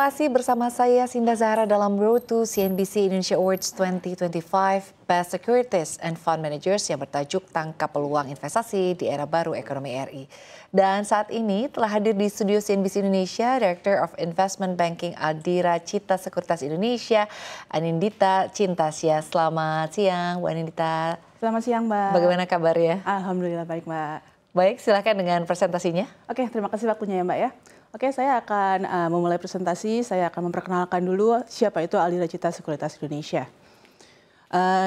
masih bersama saya Sinda Zahra dalam Road to CNBC Indonesia Awards 2025 Best Securities and Fund Managers yang bertajuk Tangkap Peluang Investasi di Era Baru Ekonomi RI. Dan saat ini telah hadir di studio CNBC Indonesia Director of Investment Banking Adira Cita Sekuritas Indonesia, Anindita Cintasya. Selamat siang, Bu Anindita. Selamat siang, Mbak. Bagaimana kabarnya? Alhamdulillah baik, Mbak. Baik, silakan dengan presentasinya. Oke, terima kasih waktunya ya, Mbak ya. Oke, saya akan memulai presentasi. Saya akan memperkenalkan dulu siapa itu Adira Cita Sekuritas Indonesia.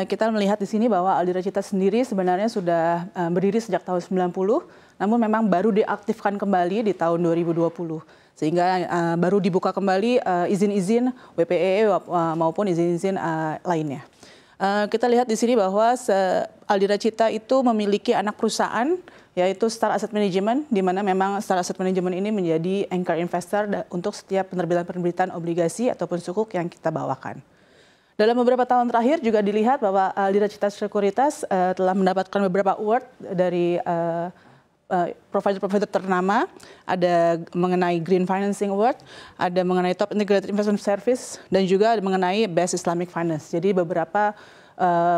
Kita melihat di sini bahwa Adira Cita sendiri sebenarnya sudah berdiri sejak tahun 90, namun memang baru diaktifkan kembali di tahun 2020. Sehingga baru dibuka kembali izin-izin WPE maupun izin-izin lainnya. Kita lihat di sini bahwa Adira Cita itu memiliki anak perusahaan yaitu Star Asset Management, di mana memang Star Asset Management ini menjadi anchor investor untuk setiap penerbitan-penerbitan obligasi ataupun sukuk yang kita bawakan. Dalam beberapa tahun terakhir juga dilihat bahwa Adira Cita Sekuritas telah mendapatkan beberapa award dari provider-provider ternama, ada mengenai Green Financing Award, ada mengenai Top Integrated Investment Service, dan juga ada mengenai Best Islamic Finance. Jadi beberapa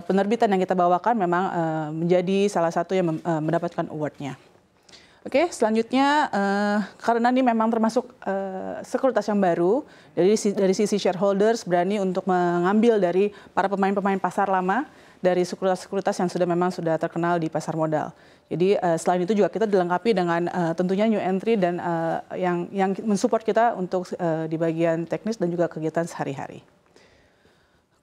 penerbitan yang kita bawakan memang menjadi salah satu yang mendapatkan awardnya. Oke, selanjutnya karena ini memang termasuk sekuritas yang baru, dari sisi shareholders berani untuk mengambil dari para pemain-pemain pasar lama, dari sekuritas-sekuritas yang memang sudah terkenal di pasar modal. Jadi selain itu juga kita dilengkapi dengan tentunya new entry dan yang mensupport kita untuk di bagian teknis dan juga kegiatan sehari-hari.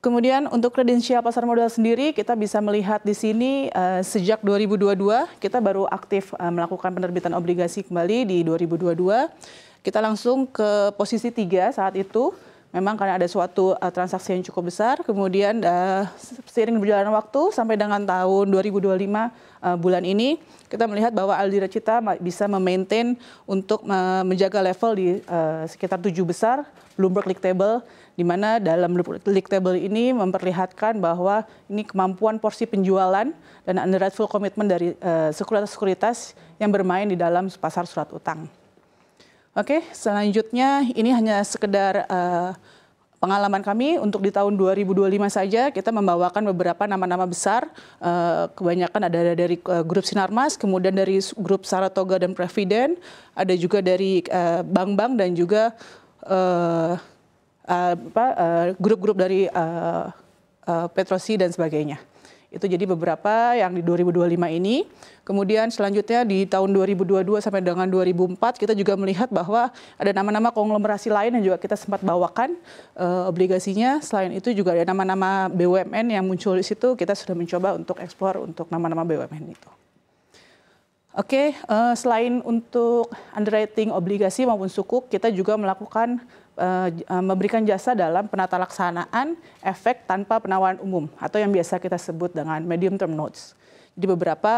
Kemudian untuk kredensial pasar modal sendiri kita bisa melihat di sini sejak 2022 kita baru aktif melakukan penerbitan obligasi kembali di 2022. Kita langsung ke posisi 3 saat itu. Memang karena ada suatu transaksi yang cukup besar, kemudian seiring berjalan waktu sampai dengan tahun 2025 bulan ini, kita melihat bahwa Adira Cita bisa memaintain untuk menjaga level di sekitar 7 besar, Bloomberg League Table, di mana dalam League Table ini memperlihatkan bahwa ini kemampuan porsi penjualan dan underwrite full komitmen dari sekuritas-sekuritas yang bermain di dalam pasar surat utang. Oke, selanjutnya ini hanya sekedar pengalaman kami untuk di tahun 2025 saja kita membawakan beberapa nama-nama besar, kebanyakan ada dari grup Sinarmas, kemudian dari grup Saratoga dan Presiden, ada juga dari bank-bank dan juga grup-grup dari Petrosi dan sebagainya. Itu jadi beberapa yang di 2025 ini. Kemudian selanjutnya di tahun 2022 sampai dengan 2004 kita juga melihat bahwa ada nama-nama konglomerasi lain yang juga kita sempat bawakan obligasinya. Selain itu juga ada nama-nama BUMN yang muncul di situ. Kita sudah mencoba untuk eksplor untuk nama-nama BUMN itu. Oke, selain untuk underwriting obligasi maupun sukuk, kita juga melakukan memberikan jasa dalam penata laksanaan efek tanpa penawaran umum atau yang biasa kita sebut dengan medium term notes. Jadi beberapa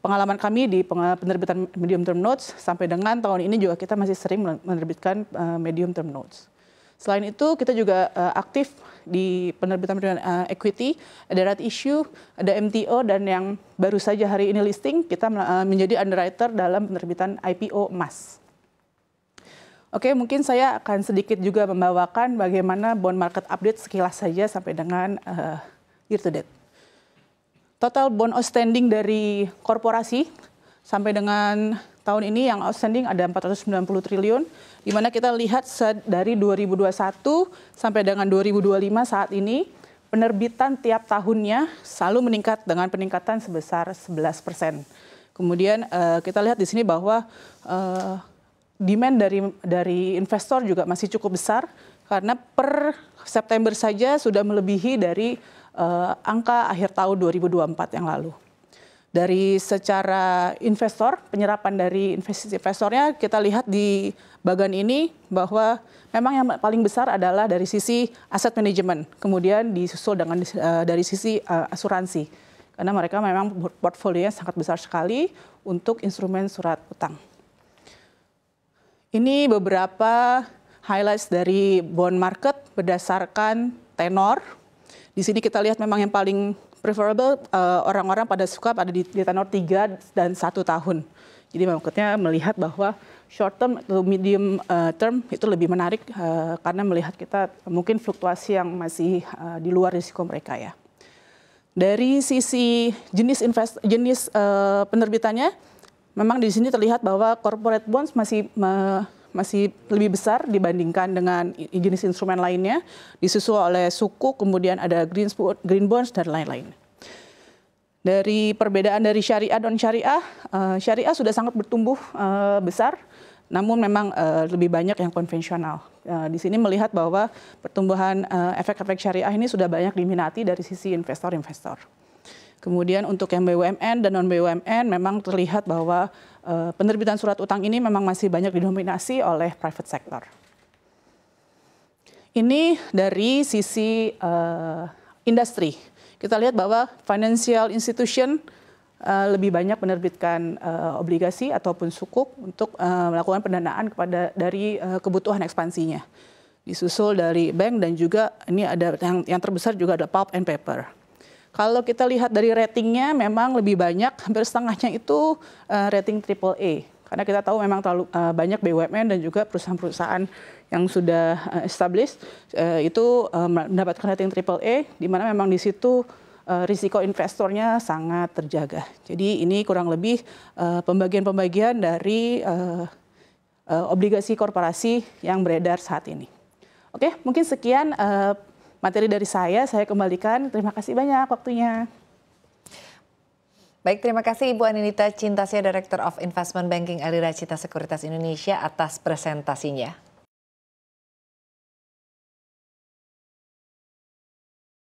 pengalaman kami di penerbitan medium term notes sampai dengan tahun ini juga kita masih sering menerbitkan medium term notes. Selain itu kita juga aktif di penerbitan equity, ada right issue, ada MTO, dan yang baru saja hari ini listing kita menjadi underwriter dalam penerbitan IPO emas. Oke, mungkin saya akan sedikit juga membawakan bagaimana bond market update sekilas saja sampai dengan year to date. Total bond outstanding dari korporasi sampai dengan tahun ini yang outstanding ada 490 triliun, di mana kita lihat dari 2021 sampai dengan 2025 saat ini, penerbitan tiap tahunnya selalu meningkat dengan peningkatan sebesar 11%. Kemudian kita lihat di sini bahwa demand dari investor juga masih cukup besar karena per September saja sudah melebihi dari angka akhir tahun 2024 yang lalu. Dari secara investor, penyerapan dari investornya kita lihat di bagian ini bahwa memang yang paling besar adalah dari sisi aset manajemen, kemudian disusul dengan dari sisi asuransi. Karena mereka memang portfolionya sangat besar sekali untuk instrumen surat utang. Ini beberapa highlights dari bond market berdasarkan tenor. Di sini kita lihat memang yang paling preferable orang-orang pada suka pada di tenor 3 dan 1 tahun. Jadi maksudnya melihat bahwa short term atau medium term itu lebih menarik karena melihat kita mungkin fluktuasi yang masih di luar risiko mereka ya. Dari sisi jenis penerbitannya, memang di sini terlihat bahwa corporate bonds masih lebih besar dibandingkan dengan jenis instrumen lainnya, disusul oleh Sukuk, kemudian ada green bonds dan lain-lain. Dari perbedaan dari syariah dan syariah, syariah sudah sangat bertumbuh besar, namun memang lebih banyak yang konvensional. Di sini melihat bahwa pertumbuhan efek-efek syariah ini sudah banyak diminati dari sisi investor-investor. Kemudian untuk yang BUMN dan non-BUMN memang terlihat bahwa penerbitan surat utang ini memang masih banyak didominasi oleh private sector. Ini dari sisi industri. Kita lihat bahwa financial institution lebih banyak menerbitkan obligasi ataupun sukuk untuk melakukan pendanaan dari kebutuhan ekspansinya. Disusul dari bank dan juga ini ada yang terbesar juga ada pulp and paper. Kalau kita lihat dari ratingnya memang lebih banyak, hampir setengahnya itu rating AAA. Karena kita tahu memang terlalu banyak BUMN dan juga perusahaan-perusahaan yang sudah established itu mendapatkan rating AAA, di mana memang di situ risiko investornya sangat terjaga. Jadi ini kurang lebih pembagian-pembagian dari obligasi korporasi yang beredar saat ini. Oke, mungkin sekian materi dari saya kembalikan. Terima kasih banyak waktunya. Baik, terima kasih Ibu Aninita Cintasya, Director of Investment Banking Alira Cita Sekuritas Indonesia atas presentasinya.